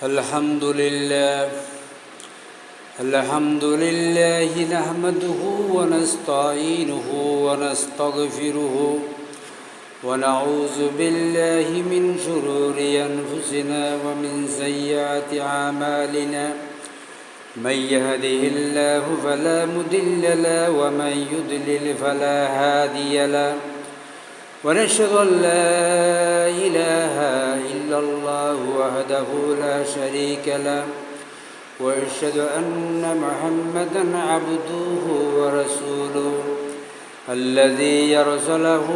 الحمد لله نحمده ونستعينه ونستغفره ونعوذ بالله من شرور أنفسنا ومن سيئات أعمالنا من يهده الله فلا مضل له ومن يضلل فلا هادي له ونشهد أن لا إله إلا الله وحده لا شريك له وأشهد أن محمدا عبده ورسوله الذي يرسله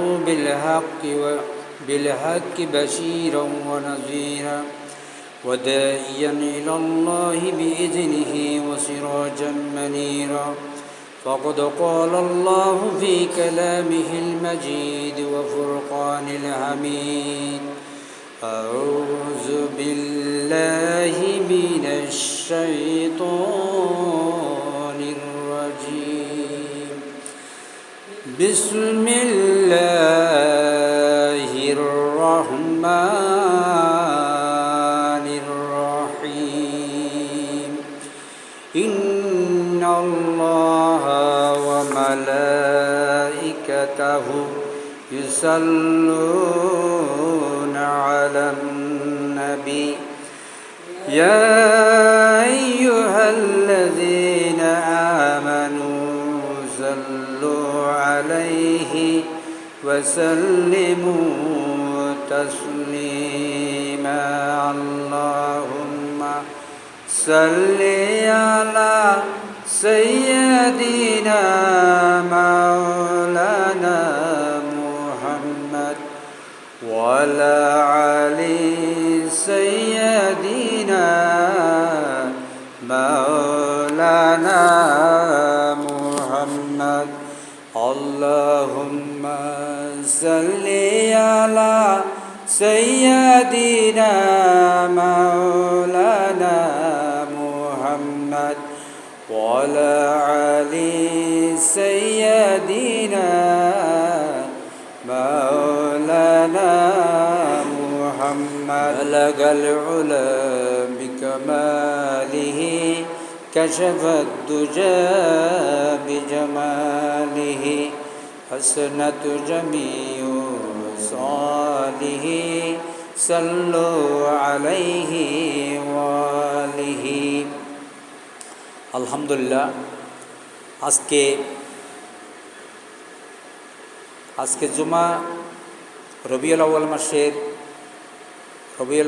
بالحق بشيرا ونذيرا وداعيا إلى الله بإذنه وسراجا منيرا فقد قال الله في كلامه المجيد وفرقان الحميد أعوذ بالله من الشيطان الرجيم بسم الله الرحمن الرحيم إن الله وملائكته يصلون على النبي يا أيها الذين آمنوا صلوا عليه وسلموا تسليما اللهم صل على سيدنا مولانا محمد وعلى آل سيدنا مولانا محمد اللهم صل على سيدنا مولانا محمد وعلى آل سيدنا مولانا محمد بلغ العلا بكماله كشف الدجى بجماله حسنت جميع صالح صلوا عليه وآله আলহামদুলিল্লাহ আজকে জুমা রবিউল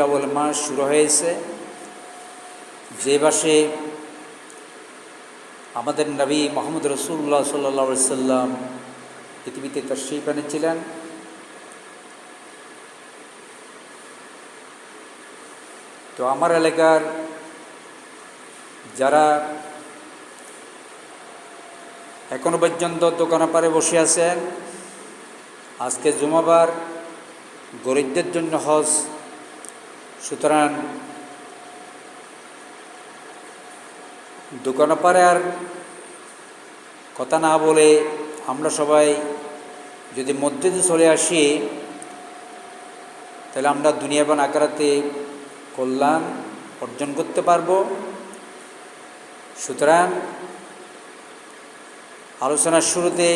আউয়াল মাস শুরু হয়েছে, যে মাসে আমাদের নবী মুহাম্মদ রাসূলুল্লাহ সাল্লাল্লাহু আলাইহি সাল্লাম পৃথিবীতে তাশরীফ এনেছিলেন। তো আমার এলাকার যারা এখনো পর্যন্ত দোকানে পারে বসে আছেন, আজকে জুমাবার গরিবদের জন্য হজ, সুতরাং দোকানে পারে আর কথা না বলে আমরা সবাই যদি মসজিদে চলে আসি, তাহলে আমরা দুনিয়া এবং আখিরাতে কল্যাণ অর্জন করতে পারব। সুতরাং আলোচনার শুরুতে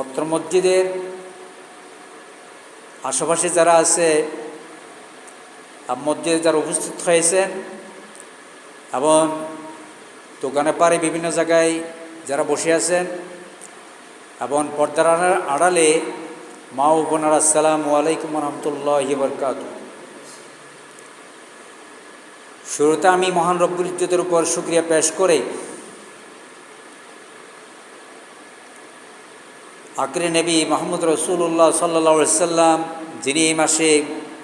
অত্র মসজিদের আশেপাশে যারা আছে, মসজিদে যারা উপস্থিত হয়েছেন এবং দোকানে পারে বিভিন্ন জায়গায় যারা বসে আছেন এবং পর্দার আড়ালে মা ও বোনেরা, আসসালামু আলাইকুম ওয়া রাহমাতুল্লাহি ওয়া বারাকাতুহু। শুরুতে আমি মহান রব্বুল ইজ্জতের উপর শুকরিয়া পেশ করে আখিরে নবী মুহাম্মদ রাসূলুল্লাহ সাল্লাল্লাহু আলাইহি সাল্লাম যিনি এই মাসে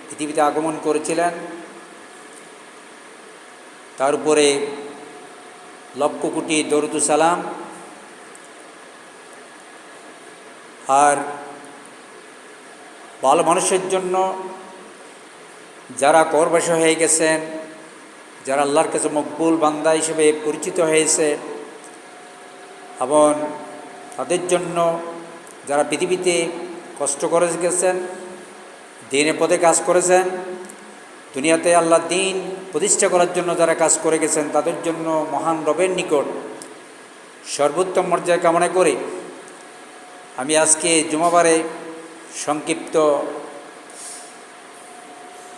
পৃথিবীতে আগমন করেছিলেন, তার উপরে লক্ষ কোটি দরুদ ও সালাম। আর ভালো মানুষের জন্য যারা করবাসী হয়ে গেছেন, যারা আল্লাহর কাছে মকবুল বান্দা হিসেবে পরিচিত হয়েছে, এবং তাদের জন্য যারা পৃথিবীতে কষ্ট করে গেছেন, দিনের পথে কাজ করেছেন, দুনিয়াতে আল্লাহ দিন প্রতিষ্ঠা করার জন্য যারা কাজ করে গেছেন তাদের জন্য মহান রবের নিকট সর্বোত্তম মর্যাদা কামনা করে আমি আজকে জুমাবারে সংক্ষিপ্ত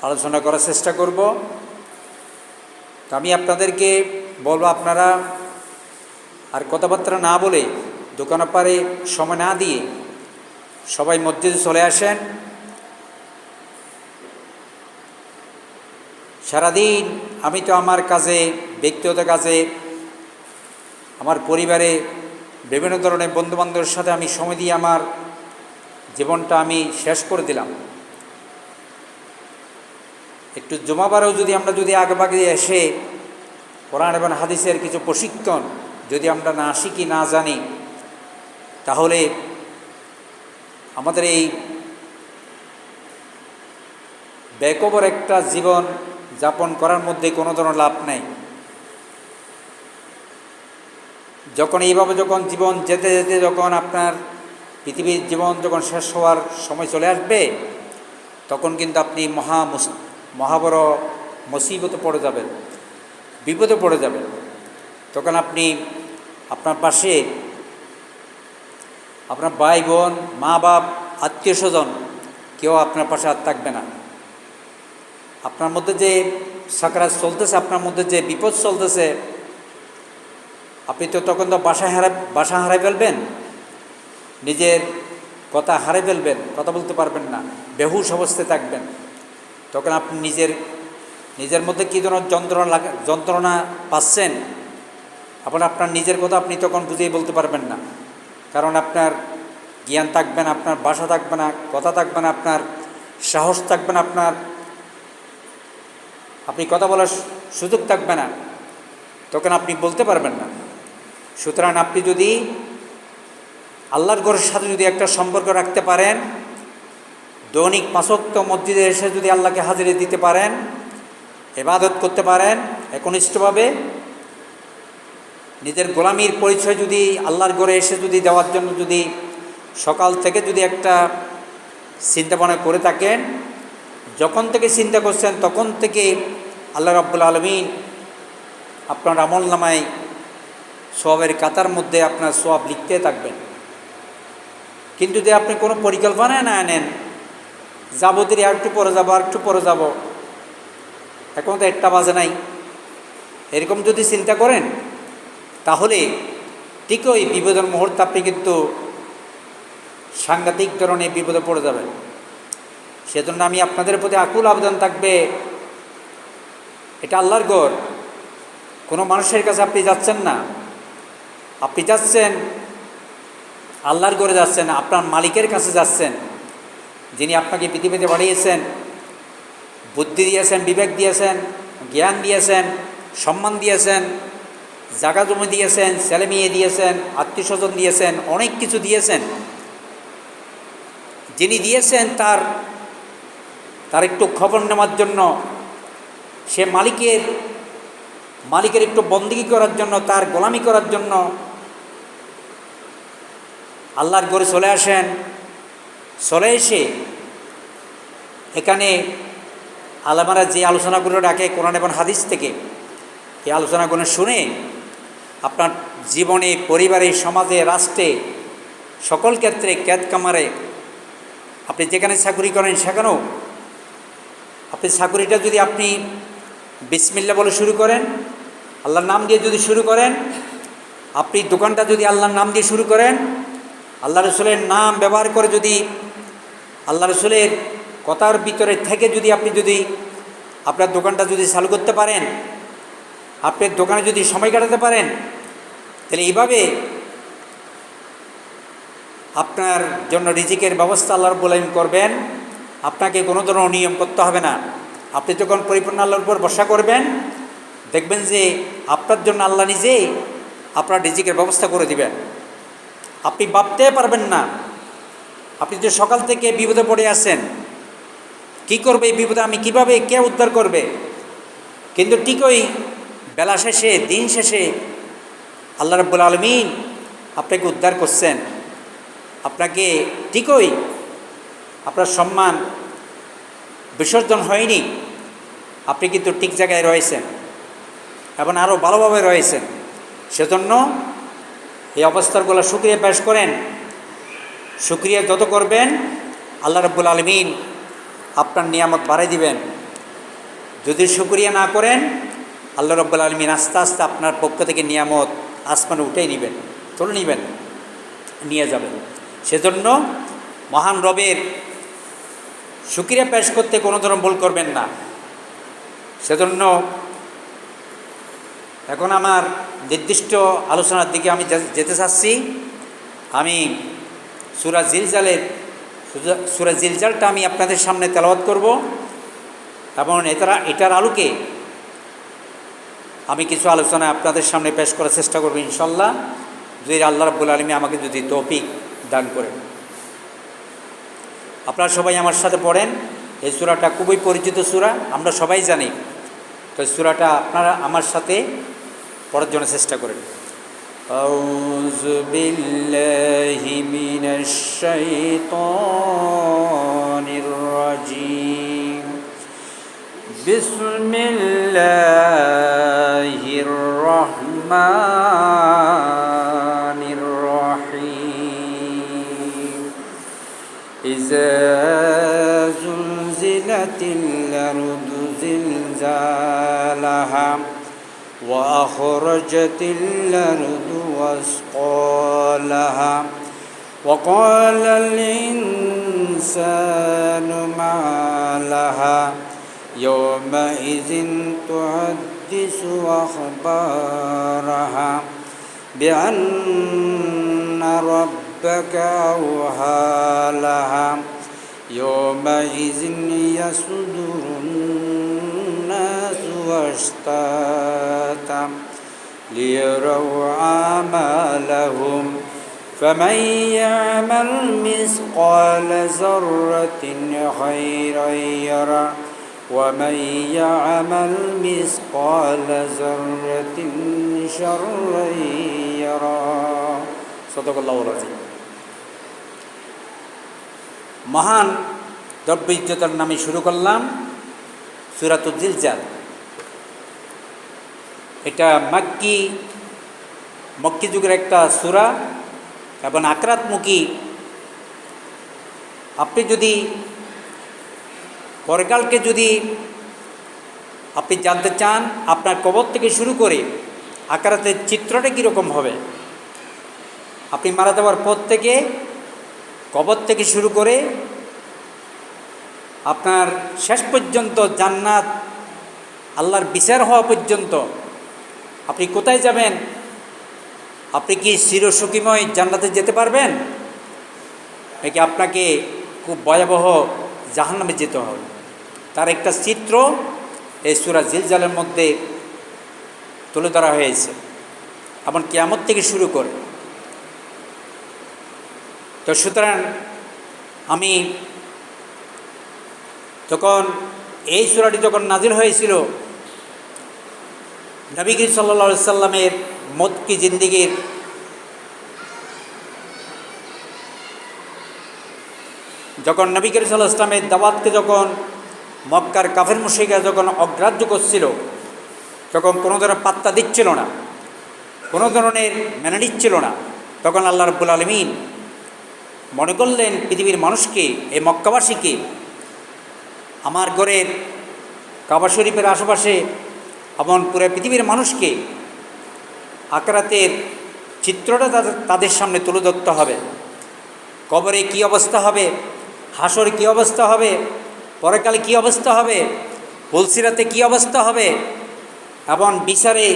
আলোচনা করার চেষ্টা করব। তো আমি আপনাদেরকে বলবো, আপনারা আর কথাবার্তা না বলে, দোকানের পারে সময় না দিয়ে সবাই মসজিদে চলে আসেন। সারাদিন আমি তো আমার কাজে, ব্যক্তিগত কাজে, আমার পরিবারে বিভিন্ন ধরনের বন্ধুবান্ধবের সাথে আমি সময় দিয়ে আমার জীবনটা আমি শেষ করে দিলাম। একটু জুমাবারেও যদি আমরা আগেভাগে এসে কোরআন এবং হাদিসের কিছু প্রশিক্ষণ যদি আমরা না শিখি, না জানি, তাহলে আমাদের এই ব্যয়বহুল একটা জীবন যাপন করার মধ্যে কোনো ধরনের লাভ নেই। যখন এইভাবে জীবন যেতে যেতে যখন আপনার পৃথিবীর জীবন যখন শেষ হওয়ার সময় চলে আসবে, তখন কিন্তু আপনি মহা বড় মুসিবতে পড়ে যাবেন, বিপদে পড়ে যাবেন। তখন আপনি আপনার পাশে আপনার ভাই বোন, মা বাপ, আত্মীয় স্বজন কেউ আপনার পাশে আর থাকবে না। আপনার মধ্যে যে সাকরাত চলতেছে, আপনার মধ্যে যে বিপদ চলতেছে, আপনি তো তখন তো বাসা হারাই ফেলবেন, নিজের কথা হারাই ফেলবেন, কথা বলতে পারবেন না, বেহুশ অবস্থায় থাকবেন। তখন আপনি নিজের মধ্যে কী ধরনের যন্ত্রণা পাচ্ছেন, আপনার নিজের কথা আপনি তখন বুঝিয়ে বলতে পারবেন না। কারণ আপনার জ্ঞান থাকবে না, আপনার ভাষা থাকবে না, কথা থাকবে না, আপনার সাহস থাকবে না, আপনি কথা বলার সুযোগ থাকবে না, তখন আপনি বলতে পারবেন না। সুতরাং আপনি যদি আল্লাহর ঘরের সাথে যদি একটা সম্পর্ক রাখতে পারেন, দৈনিক 5 ওয়াক্ত মসজিদে এসে যদি আল্লাহকে হাজিরা দিতে পারেন, ইবাদত করতে পারেন একনিষ্ঠভাবে, নিজের গোলামির পরিচয় যদি আল্লাহর ঘরে এসে যদি দেওয়ার জন্য যদি সকাল থেকে যদি একটা চিন্তা ভাবনা করে থাকেন, যখন থেকে চিন্তা করছেন তখন থেকে আল্লাহ রাব্বুল আলামিন আপনার আমলনামায় সওয়াবের কাতার মধ্যে আপনার সওয়াব লিখতে থাকবেন। কিন্তু যদি আপনি কোনো পরিকল্পনা না নেন, যাবতীয় একটু পরে যাব, এখন তো 1টা বাজে নাই, এরকম যদি চিন্তা করেন, তাহলে ঠিক ওই বিপদের মুহূর্তে আপনি কিন্তু সাংঘাতিক ধরনের বিপদে পড়ে যাবেন। সেজন্য আমি আপনাদের প্রতি আকুল আবেদন থাকবে, এটা আল্লাহর ঘর, কোনো মানুষের কাছে আপনি যাচ্ছেন না, আপনি যাচ্ছেন আল্লাহর ঘরে যাচ্ছেন, আপনার মালিকের কাছে যাচ্ছেন, যিনি আপনাকে পৃথিবীতে বাড়িয়েছেন, বুদ্ধি দিয়েছেন, বিবেক দিয়েছেন, জ্ঞান দিয়েছেন, সম্মান দিয়েছেন, জায়গা জমি দিয়েছেন, ছেলে মেয়ে দিয়েছেন, আত্মীয় স্বজন দিয়েছেন, অনেক কিছু দিয়েছেন। যিনি দিয়েছেন তার একটু খবর নেওয়ার জন্য, সে মালিকের একটু বন্দেগী করার জন্য, তার গোলামি করার জন্য আল্লাহর ঘরে চলে আসেন। চলে এসে এখানে আলেমারা যে আলোচনাগুলো রাখে কোরআন এবং হাদিস থেকে, এই আলোচনাগুলো শুনে আপনার জীবনে, পরিবারে, সমাজে, রাষ্ট্রে, সকল ক্ষেত্রে, ক্যাত কামারে, আপনি যেখানে চাকরি করেন সেখানেও আপনি চাকরিটা যদি আপনি বিসমিল্লাহ বলে শুরু করেন, আল্লাহর নাম দিয়ে যদি শুরু করেন, আপনি দোকানটা যদি আল্লাহর নাম দিয়ে শুরু করেন, আল্লাহ রসুলের নাম ব্যবহার করে যদি আল্লাহ রসুলের কথার ভিতরে থেকে যদি আপনি আপনার দোকানটা যদি চালু করতে পারেন, আপনার দোকানে যদি সময় কাটাতে পারেন, তাহলে এইভাবে আপনার জন্য রিজিকের ব্যবস্থা আল্লাহ রাব্বুল আলামিন করবেন। আপনাকে কোনো ধরনের নিয়ম করতে হবে না। আপনি যখন পরিপূর্ণ আল্লাহর উপর ভরসা করবেন, দেখবেন যে আপনার জন্য আল্লাহ নিজেই আপনার রিজিকের ব্যবস্থা করে দিবেন। আপনি ভাবতে পারবেন না, আপনি যে সকাল থেকে বিপদে পড়ে আছেন, কি করবে এই বিপদে, আমি কিভাবে, কে উদ্ধার করবে। কিন্তু ঠিকই বেলা শেষে, দিন শেষে আল্লাহ রাব্বুল আলামিন আপনাকে উদ্ধার করছেন। আপনাকে ঠিকই আপনার সম্মান বিসর্জন হয়নি, আপনি কিন্তু ঠিক জায়গায় রয়েছেন এবং আরও ভালোভাবে রয়েছেন। সেজন্য এই অবস্থাগুলো শুকরিয়া পেশ করেন। শুকরিয়া যত করবেন আল্লাহ রাব্বুল আলামিন আপনার নিয়ামত বাড়াই দিবেন। যদি শুকরিয়া না করেন আল্লাহ রাব্বুল আলামিন আস্তে আস্তে আপনার পক্ষ থেকে নিয়ামত আসমানে উঠেই নেবেন, তুলে নেবেন, নিয়ে যাবেন। সেজন্য মহান রবের শুকরিয়া পেশ করতে কোনো ধরনের ভুল করবেন না। সেজন্য এখন আমার নির্দিষ্ট আলোচনার দিকে আমি যেতে চাচ্ছি। আমি সূরা জিলজালটা আমি আপনাদের সামনে তেলাওয়াত করব এবং এটার আলোকে আমি কিছু আলোচনা আপনাদের সামনে পেশ করার চেষ্টা করব ইনশাল্লাহ, যদি আল্লাহ রাব্বুল আলামিন আমাকে যদি তৌফিক দান করেন। আপনারা সবাই আমার সাথে পড়েন। এই সূরাটা খুবই পরিচিত সূরা, আমরা সবাই জানি। তো সূরাটা আপনারা আমার সাথে পড়ার জন্য চেষ্টা করেন। আউযু বিল্লাহি মিনাশ শাইতানির রাজীম। বিসমিল্লাহির রহমানির রহিম। ইযা যুলজিলাতিল আরদু জিলজালাহা وأخرجت الأرض أثقالها وقال الإنسان ما لها يومئذ تحدث أخبارها بأن ربك أوحى لها يومئذ يصدر الناس أشتاتا ليروا أعمالهم فمن يعمل مثقال ذرة خيرا يره ومن يعمل مثقال ذرة شرا يره صدق الله العظيم। মহান দ্রব্য ইজ্জতের নামে শুরু করলাম সূরাতুল জিলজাল। এটা মক্কি যুগের একটা সূরা এবং আখরাতমুখী। আপনি যদি পরকালকে যদি আপনি জানতে চান, আপনার কবর থেকে শুরু করে আখরাতের চিত্রটা কীরকম হবে, আপনি মারা যাওয়ার পর থেকে কবর থেকে শুরু করে আপনার শেষ পর্যন্ত জান্নাত আল্লাহর বিচার হওয়া পর্যন্ত আপনি কোথায় যাবেন? আপনি কি চিরসুখীময় জান্নাতে যেতে পারবেন, নাকি আপনাকে খুব ভয়াবহ জাহান্নামে যেতে হবে? তার একটা চিত্র এই সূরা জিলজালের মধ্যে তুলে ধরা হয়েছে, এবং কিয়ামত থেকে শুরু করে। তো সুতরাং আমি তখন এই সূরাটি যখন নাজিল হয়েছিল, নবী করিম সাল্লাল্লাহু আলাইহি সাল্লামের মক্কি জিন্দেগীর যখন নবী করিম সাল্লাল্লাহু আলাইহি সাল্লামের দাওয়াতকে যখন মক্কার কাফের মুশরিকরা যখন অগ্রাহ্য করছিল, যখন কোনো ধরনের পাত্তা দিচ্ছিল না, কোনো ধরনের মেনে নিচ্ছিল না, তখন আল্লাহ রাব্বুল আলামিন মনে করলেন পৃথিবীর মানুষকে, এই মক্কাবাসীকে, আমার ঘরের কাবা শরীফের আশেপাশে এবং পুরো পৃথিবীর মানুষকে আখরাতের চিত্রটা তাদের সামনে তুলে ধরতে হবে। কবরে কী অবস্থা হবে, হাসরে কী অবস্থা হবে, পরকালে কী অবস্থা হবে, পুলসিরাতে কী অবস্থা হবে, এবং বিচারে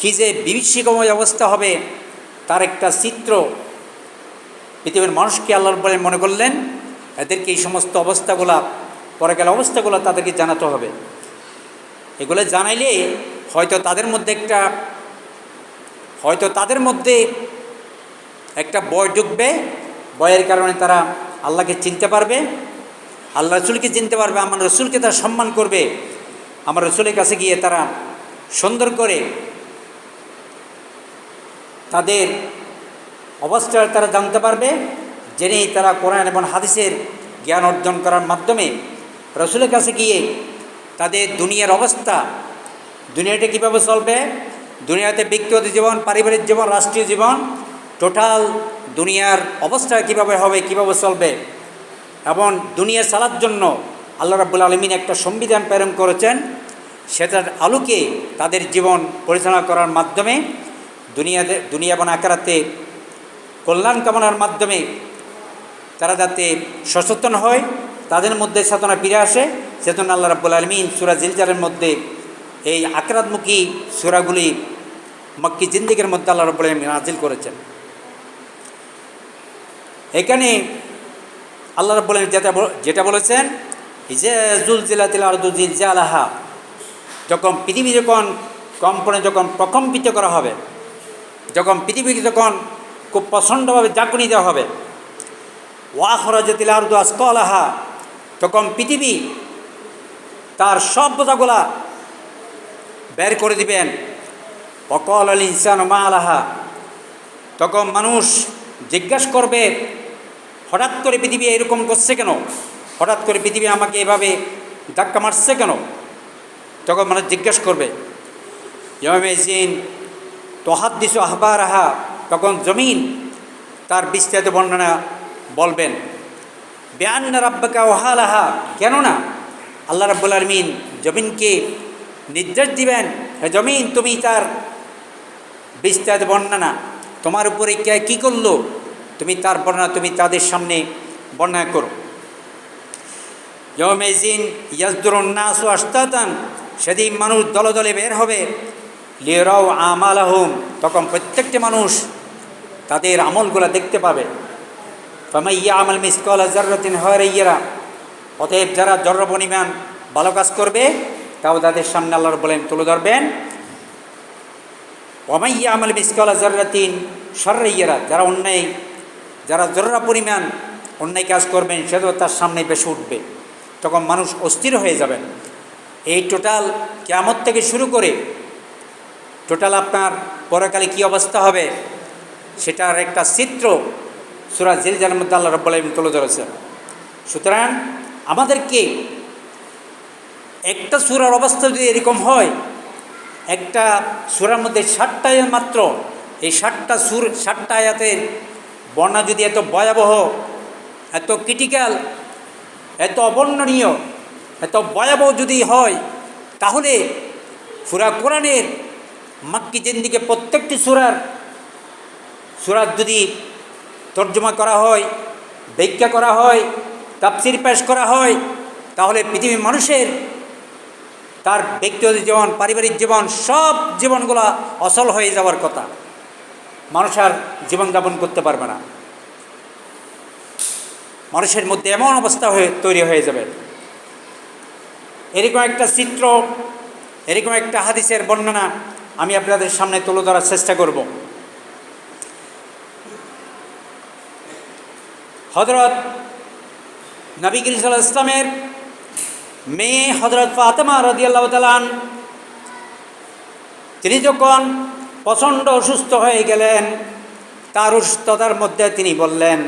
কী যে বিভীষিকাময় অবস্থা হবে, তার একটা চিত্র পৃথিবীর মানুষকে আল্লাহ বলে মনে করলেন এদেরকে এই সমস্ত অবস্থাগুলা, পরকালে অবস্থাগুলো তাদেরকে জানাতে হবে। এগুলো জানাইলে হয়তো তাদের মধ্যে একটা ভয় ঢুকবে। ভয়ের কারণে তারা আল্লাহকে চিনতে পারবে, আল্লাহ রসুলকে চিনতে পারবে, আমার রসুলকে তারা সম্মান করবে, আমার রসুলের কাছে গিয়ে তারা সুন্দর করে তাদের অবস্থা তারা জানতে পারবে। জেনেই তারা কোরআন এবং হাদিসের জ্ঞান অর্জন করার মাধ্যমে রসুলের কাছে গিয়ে তাদের দুনিয়ার অবস্থা, দুনিয়াটা কীভাবে চলবে, দুনিয়াতে ব্যক্তিগত জীবন, পারিবারিক জীবন, রাষ্ট্রীয় জীবন, টোটাল দুনিয়ার অবস্থা কীভাবে হবে, কীভাবে চলবে। এবং দুনিয়া চালার জন্য আল্লাহ রাব্বুল আলামিন একটা সংবিধান প্রেরণ করেছেন, সেটার আলোকে তাদের জীবন পরিচালনা করার মাধ্যমে দুনিয়া এবং আখিরাতে কল্যাণ কামনার মাধ্যমে তারা যাতে সচেতন হয়, তাদের মধ্যে চেতনা ফিরে আসে, সেজন্য আল্লাহ রাব্বুল আলামিন সূরা জিলজালের মধ্যে এই আখিরাতমুখী সূরাগুলি মক্কি জিন্দেগীর মধ্যে আল্লাহ রাব্বুল আলামিন নাজিল করেছেন। এখানে আল্লাহ রাব্বুল আলামিন যেটা বলেছেন, ইজা জুলজিলাতিল আরদু জিলজালাহা, যখন পৃথিবী কম্পনে প্রকম্পিত করা হবে, যখন পৃথিবীকে খুব প্রচণ্ডভাবে ঝাঁকুনি দেওয়া হবে, ওয়া আখরাজাতিল আরদু আসকালাহা, তখন পৃথিবী তার সব বোঝাগুলা বের করে দিবেন, ওয়াকাল আল ইনসানু মা লাহা, তখন মানুষ জিজ্ঞাসা করবে, হঠাৎ করে পৃথিবী এরকম করছে কেন, হঠাৎ করে পৃথিবী আমাকে এভাবে ধাক্কা মারছে কেন, তখন মানুষ জিজ্ঞাসা করবে। ইয়াউমাইযিন তুহাদ্দিসু আখবারাহা, তখন জমিন তার বিস্তারিত বর্ণনা বলবেন। বিআন্না রাব্বাকা ওয়াহালাহা, কেননা আল্লাহ রাব্বুল আলামিন জমিনকে নির্দেশ দিবেন, হে জমিন তুমি তার বিস্তারিত বর্ণনা, তোমার উপরে কে কী করলো, তুমি তার বর্ণনা তুমি তাদের সামনে বর্ণনা করো। ইয়াউমাইযিন ইয়াসদুরুন নাসু আশতাতান, সেদিন মানুষ দলে দলে বের হবে, লিয়ারাউ আমালাহুম, তখন প্রত্যেকটি মানুষ তাদের আমলগুলো দেখতে পাবে। ফামান ইয়ামাল মিসকালা যাররাতিন খায়রান ইয়ারা, অতএব যারা যররা পরিমাণ ভালো কাজ করবে তাও তাদের সামনে আল্লাহ রাব্বুল আলামিন তুলে ধরবেন। ওয়া মান ইয়ামাল মিসকালা যাররাতিন শাররান ইয়ারা, যারা যররা পরিমাণ অন্যায় কাজ করবেন সেটাও তার সামনে বেশি উঠবে, তখন মানুষ অস্থির হয়ে যাবেন। এই টোটাল কিয়ামত থেকে শুরু করে টোটাল আপনার পরকালে কী অবস্থা হবে সেটার একটা চিত্র সূরা জিলজালের মধ্যে আল্লাহ রাব্বুল আলামিন তুলে ধরেছেন। সুতরাং আমাদেরকে একটা সূরার অবস্থা যদি এরকম হয়, একটা সূরার মধ্যে 60টা আয়াত মাত্র, এই 60টা আয়াতের বর্ণনা যদি এত ভয়াবহ, এত ক্রিটিক্যাল, এত অবর্ণনীয়, এত ভয়াবহ যদি হয়, তাহলে সূরা কোরআনের মক্কি জিন্দেগী প্রত্যেকটি সূরার যদি তর্জমা করা হয়, ব্যাখ্যা করা হয়, তাফসীর পেশ করা হয়, তাহলে পৃথিবীর মানুষের তার ব্যক্তিগত জীবন, পারিবারিক জীবন, সব জীবনগুলো অচল হয়ে যাওয়ার কথা, মানুষ আর জীবনযাপন করতে পারবে না। মানুষের মধ্যে এমন অবস্থা তৈরি হয়ে যাবে। এরকম একটা চিত্র, এরকম একটা হাদিসের বর্ণনা আমি আপনাদের সামনে তুলে ধরার চেষ্টা করব। হযরত নবী করিম সাল্লাল্লাহু আলাইহি ওয়াসাল্লামের মেয়ে হযরত ফাতেমা রাদিয়াল্লাহু তাআলা তিনি যখন প্রচণ্ড অসুস্থ হয়ে গেলেন, তার অসুস্থতার মধ্যে তিনি বললেন,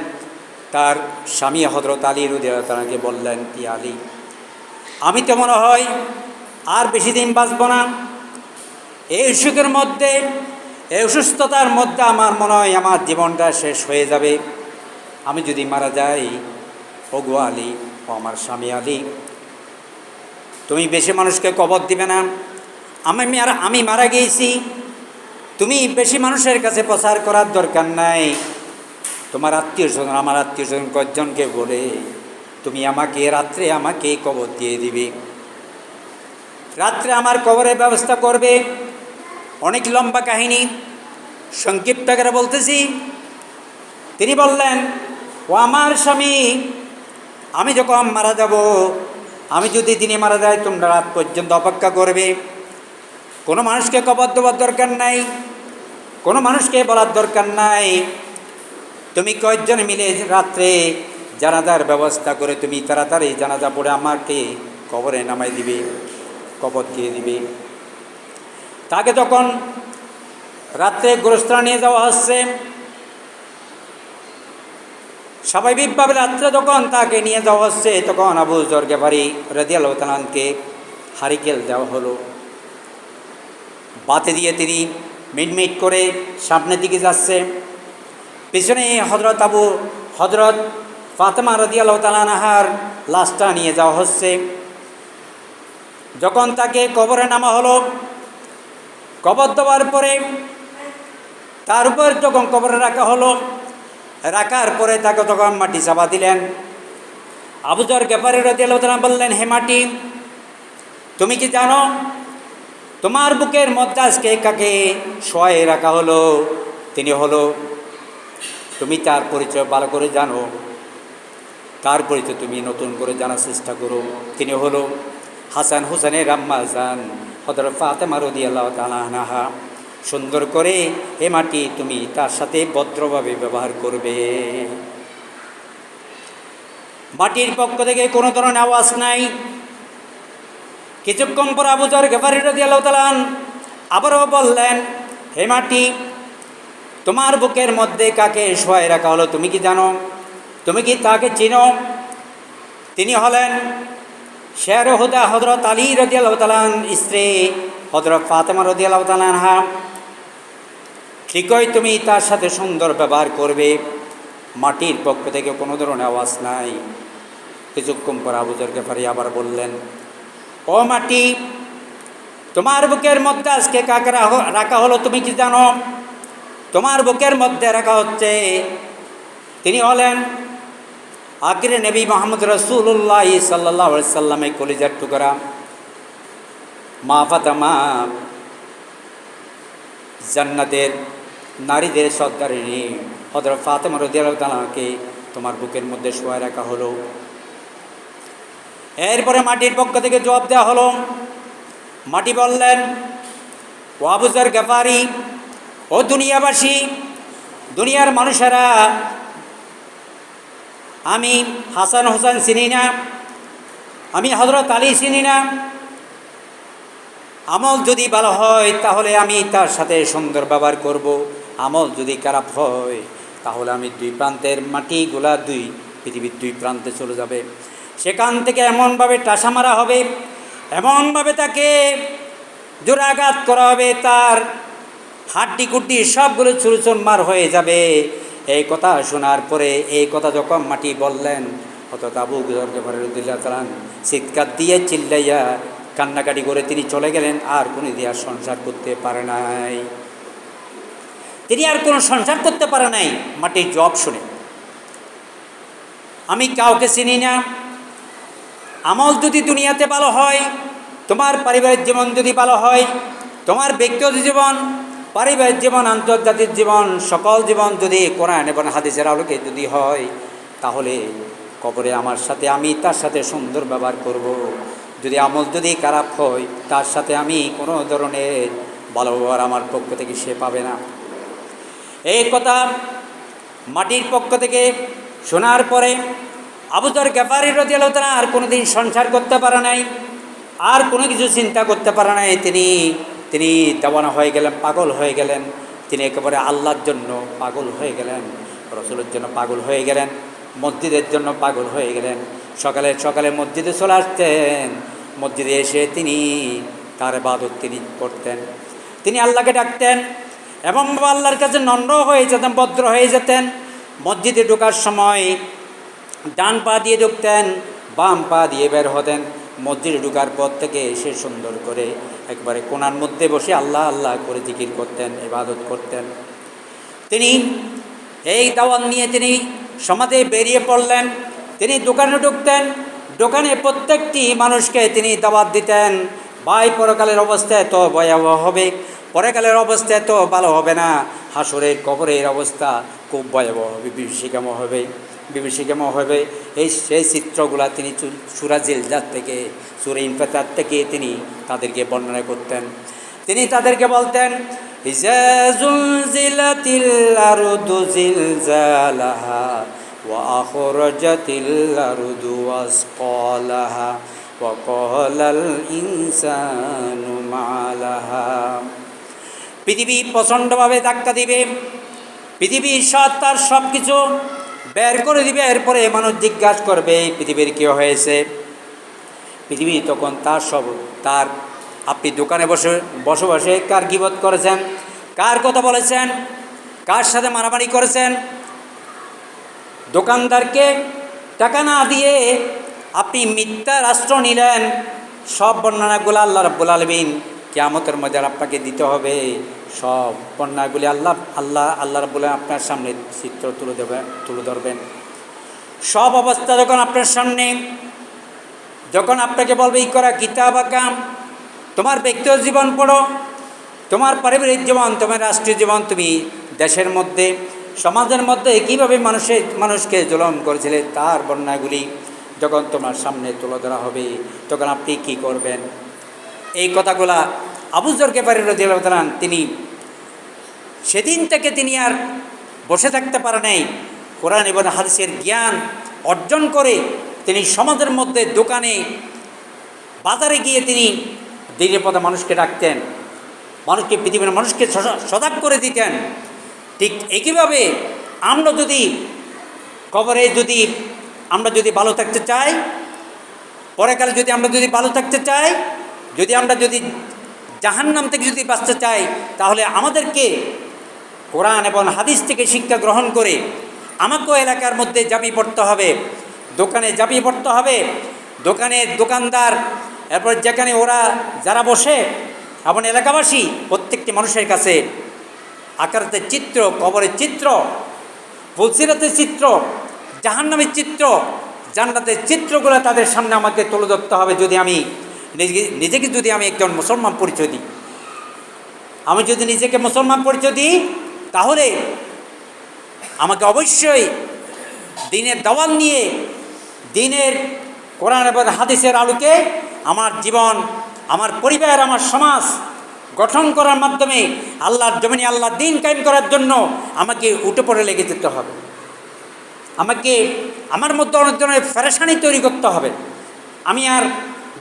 তার স্বামী হযরত আলী রাদিয়াল্লাহু তাআলাকে বললেন, কি আলী, আমি তো মনে হয় আর বেশি দিন বাঁচব না, এই অসুখের মধ্যে, এই অসুস্থতার মধ্যে আমার মনে হয় আমার জীবনটা শেষ হয়ে যাবে, আমি যদি মারা যাই, ওগো আলী, ও আমার স্বামী আলী, তুমি বেশি মানুষকে কবর দিবে না, আমি মারা গিয়েছি, তুমি বেশি মানুষের কাছে প্রচার করার দরকার নাই, তোমার আত্মীয় স্বজন, আমার আত্মীয় স্বজন কয়েকজনকে বলে তুমি আমাকে রাত্রে আমাকে কবর দিয়ে দিবে, রাত্রে আমার কবরের ব্যবস্থা করবে। অনেক লম্বা কাহিনী, সংক্ষিপ্ত করে বলতেছি। তিনি বললেন, ও আমার স্বামী, আমি যখন মারা যাব, আমি যদি দিনে মারা যাই, তোমরা রাত পর্যন্ত অপেক্ষা করবে, কোনো মানুষকে কবর দেওয়ার দরকার নাই, কোনো মানুষকে বলার দরকার নাই, তুমি কয়েকজন মিলে রাত্রে জানাজার ব্যবস্থা করে তুমি তাড়াতাড়ি জানাজা পড়ে আমাকে কবরে নামাই দিবে, কবর দিয়ে দিবে। তাকে তখন রাত্রে গোরস্থানে নিয়ে যাওয়া হচ্ছে। স্বাভাবিকভাবে রাত্রে যখন তাকে নিয়ে যাওয়া হচ্ছে, তখন আবু যর গিফারি রাদিয়াল্লাহু তাআলা আনহু হারিকেল দেওয়া হলো। বাতি দিয়ে তিনি মিটমিট করে সামনের দিকে যাচ্ছে। পিছনে হজরত ফাতেমা রাদিয়াল্লাহু তাআলা আনহার লাশটা নিয়ে যাওয়া হচ্ছে। যখন তাকে কবরে নামা হলো, কবর দেওয়ার পরে তার উপর যখন কবরে রাখা হলো, রাখার পরে তাকে তখন মাটি চাপা দিলেন। আবু যর গেফারি রাদিয়াল্লাহু তাআলা বললেন, হে মাটি, তুমি কি জানো তোমার বুকের মধ্যে আজকে কাকে শোয়ায়ে রাখা হলো? তিনি হলো, তুমি তার পরিচয় ভালো করে জানো, তার পরিচয় তুমি নতুন করে জানার চেষ্টা করো। তিনি হলো হাসান হুসেনের আম্মা জান হযরত ফাতেমা রাদিয়াল্লাহু তাআলা আনহা। সুন্দর করে হে মাটি, তুমি তার সাথে ভদ্রভাবে ব্যবহার করবে। মাটির পক্ষ থেকে কোনো ধরনের আওয়াজ নাই। কিছুক্ষণ পর আবু যর গেফারি রাদিয়াল্লাহু তাআলা আবারও বললেন, হে মাটি, তোমার বুকের মধ্যে কাকে শোয়ায় রাখা হলো তুমি কি জানো? তুমি কি তাকে চিনো? তিনি হলেন শের হুদা হযরত আলী রাদিয়াল্লাহু তাআলা স্ত্রী হযরত ফাতেমা রাদিয়াল্লাহু তাআলা আনহা। ঠিকই তুমি তার সাথে সুন্দর ব্যবহার করবে। মাটির পক্ষ থেকে কোনো ধরনের আওয়াজ নাই। কিছুক্ষণ পর আবু যর গেফারি আবার বললেন, ও মাটি, তোমার বুকের মধ্যে আজকে কাকে রাখা হলো তুমি কি জানো? তোমার বুকের মধ্যে রাখা হচ্ছে, তিনি হলেন আখিরে নবী মুহাম্মদ রাসূলুল্লাহ সাল্লাল্লাহু আলাইহি সাল্লামের কলিজার টুকরা মা ফাতেমা, জান্নাতের নারীদের সর্দারিনী হযরত ফাতেমা রাদিয়াল্লাহু তাআলাকে তোমার বুকের মধ্যে শোয়ায় রাখা হলো। এরপরে মাটির পক্ষ থেকে জবাব দেওয়া হলো। মাটি বললেন, ও আবু যর গেফারি, ও দুনিয়াবাসী, দুনিয়ার মানুষেরা, আমি হাসান হোসেন চিনি না, আমি হযরত আলী চিনি না। আমল যদি ভালো হয় তাহলে আমি তার সাথে সুন্দর ব্যবহার করব। আমল যদি খারাপ হয় তাহলে আমি দুই প্রান্তের মাটিগুলা পৃথিবীর দুই প্রান্তে চলে যাবে। সেখান থেকে এমনভাবে টাসা মারা হবে, এমনভাবে তাকে জোরাঘাত করা হবে, তার হাড্ডি কুড্ডি সবগুলো চুরচুরমার হয়ে যাবে। এই কথা শোনার পরে, এই কথা যখন মাটি বললেন, অর্থাৎ আবু যর গেফারি রাদিয়াল্লাহু তাআলা চিৎকার দিয়ে চিল্লাইয়া কান্নাকাটি করে তিনি চলে গেলেন। আর কোনো দিয়ে আর সংসার করতে পারে নাই, তিনি আর কোনো সংসার করতে পারে নাই। মাটির জবাব শুনে, আমি কাউকে চিনি না। আমল যদি দুনিয়াতে ভালো হয়, তোমার পারিবারিক জীবন যদি ভালো হয়, তোমার ব্যক্তিগত জীবন, পারিবারিক জীবন, আন্তর্জাতিক জীবন, সকল জীবন যদি কোরআন এবং হাদিসের আলোকে যদি হয়, তাহলে কবরে আমার সাথে আমি তার সাথে সুন্দর ব্যবহার করব। যদি আমল যদি খারাপ হয়, তার সাথে আমি কোনো ধরনের ভালো ব্যবহার আমার পক্ষ থেকে সে পাবে না। এই কথা মাটির পক্ষ থেকে শোনার পরে আবু যর গেফারি রাদিয়াল্লাহু তাআলা আর কোনোদিন সংসার করতে পারে নাই, আর কোনো কিছু চিন্তা করতে পারে নাই। তিনি দেওয়ানা হয়ে গেলেন, পাগল হয়ে গেলেন। তিনি একেবারে আল্লাহর জন্য পাগল হয়ে গেলেন, রাসূলের জন্য পাগল হয়ে গেলেন, মসজিদের জন্য পাগল হয়ে গেলেন। সকালে সকালে মসজিদে চলে আসতেন, মসজিদে এসে তিনি তার ইবাদত তিনি করতেন, তিনি আল্লাহকে ডাকতেন এবং আল্লাহর কাছে নম্র হয়ে যেতেন, ভদ্র হয়ে যেতেন। মসজিদে ঢোকার সময় ডান পা দিয়ে ঢুকতেন, বাম পা দিয়ে বের হতেন। মসজিদে ঢোকার পর থেকে এসে সুন্দর করে একবারে কোণার মধ্যে বসে আল্লাহ আল্লাহ করে জিকির করতেন, ইবাদত করতেন। তিনি এই দাওয়াত নিয়ে তিনি সমাজে বেরিয়ে পড়লেন। তিনি দোকানে ঢুকতেন, দোকানে প্রত্যেকটি মানুষকে তিনি দাওয়াত দিতেন, ভাই পরকালের অবস্থা এত ভয়াবহ হবে, পরকালের অবস্থা এত ভালো হবে না, হাসরের কবরের অবস্থা খুব ভয়াবহ হবে, বিভীষিকাময় হবে। সেই চিত্রগুলা তিনি সূরা জিলজাল থেকে, সূরা ইনফিতার থেকে তিনি তাদেরকে বর্ণনা করতেন। তিনি তাদেরকে বলতেন, ইযা যুলজিলাতিল আরদু জিলজালাহা ওয়া আখরাজাতিল আরদু আসকালাহা ওয়া ক্বালাল ইনসানু মা লাহা। পৃথিবী প্রচণ্ডভাবে ধাক্কা দিবে, পৃথিবীর তার সব কিছু বের করে দিবে। এরপরে মানুষ জিজ্ঞাসা করবে পৃথিবীর কী হয়েছে। পৃথিবী তখন তার সব তার আপনি দোকানে বসে কার গীবত করেছেন, কার কথা বলেছেন, কার সাথে মারামারি করেছেন, দোকানদারকে টাকা না দিয়ে আপনি মিথ্যা রাষ্ট্র নিলেন, সব বর্ণনাগুলো আল্লাহ রাব্বুল আলামিন কিয়ামতের মধ্যে আপনাকে দিতে হবে। সব বর্ণনাগুলি আল্লাহ রাব্বুল আলামিন আপনার সামনে চিত্র তুলে ধরবেন। সব অবস্থা যখন আপনার সামনে, যখন আপনাকে বলবে ই করা কিতাব কাম, তোমার ব্যক্তিগত জীবন পড়ো, তোমার পারিবারিক জীবন, তোমার রাষ্ট্রীয় জীবন, তুমি দেশের মধ্যে সমাজের মধ্যে কীভাবে মানুষকে জুলুম করেছিলে তার বর্ণনাগুলি যখন তোমার সামনে তুলে ধরা হবে, তখন আপনি কি করবেন? এই কথাগুলা আবু যর গিফারী রাদিয়াল্লাহু তাআলা তিনি সেদিন থেকে তিনি আর বসে থাকতে পারে নাই। কোরআন এবং হাদিসের জ্ঞান অর্জন করে তিনি সমাজের মধ্যে, দোকানে, বাজারে গিয়ে তিনি দিনের পথে মানুষকে ডাকতেন, পৃথিবীর মানুষকে সজাগ করে দিতেন। ঠিক একইভাবে আমরা যদি কবরে আমরা যদি ভালো থাকতে চাই, পরকালে আমরা যদি ভালো থাকতে চাই, আমরা যদি জাহান্নাম থেকে যদি বাঁচতে চাই, তাহলে আমাদেরকে কোরআন এবং হাদিস থেকে শিক্ষা গ্রহণ করে আমাকেও এলাকার মধ্যে ঝাঁপিয়ে পড়তে হবে, দোকানে ঝাঁপিয়ে পড়তে হবে। দোকানদার, এরপর যেখানে ওরা যারা বসে এবং এলাকাবাসী, প্রত্যেকটি মানুষের কাছে আখিরাতের চিত্র, কবরের চিত্র, ফুলসিরাতের চিত্র, জাহান্নামের চিত্র, জান্নাতের চিত্রগুলো তাদের সামনে আমাকে তুলে ধরতে হবে। যদি আমি নিজেকে একজন মুসলমান পরিচয় দিই, আমি যদি নিজেকে মুসলমান পরিচয় দিই, তাহলে আমাকে অবশ্যই দ্বীনের দাওয়াত নিয়ে, দ্বীনের কোরআন এবং হাদিসের আলোকে আমার জীবন, আমার পরিবার, আমার সমাজ গঠন করার মাধ্যমে আল্লাহর জমিনে আল্লাহর দ্বীন কায়েম করার জন্য আমাকে উঠে পড়ে লেগে যেতে হবে। আমাকে আমার মধ্যে অনেক ধরনের পেরেশানি তৈরি করতে হবে। আমি আর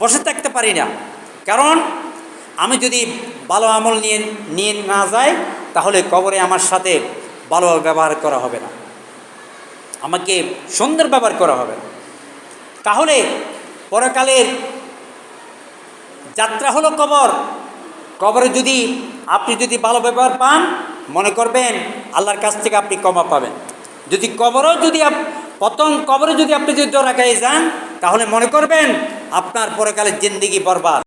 বসে থাকতে পারি না, কারণ আমি যদি ভালো আমল নিয়ে না যাই, তাহলে কবরে আমার সাথে ভালো ব্যবহার করা হবে না, আমাকে সুন্দর ব্যবহার করা হবে। তাহলে পরকালের যাত্রা হলো কবর। কবরে যদি আপনি ভালো ব্যবহার পান, মনে করবেন আল্লাহর কাছ থেকে আপনি ক্ষমা পাবেন। যদি প্রথম কবরে যদি আপনি ধরা খেয়ে যান, তাহলে মনে করবেন আপনার পরকালের জিন্দেগি বরবাদ।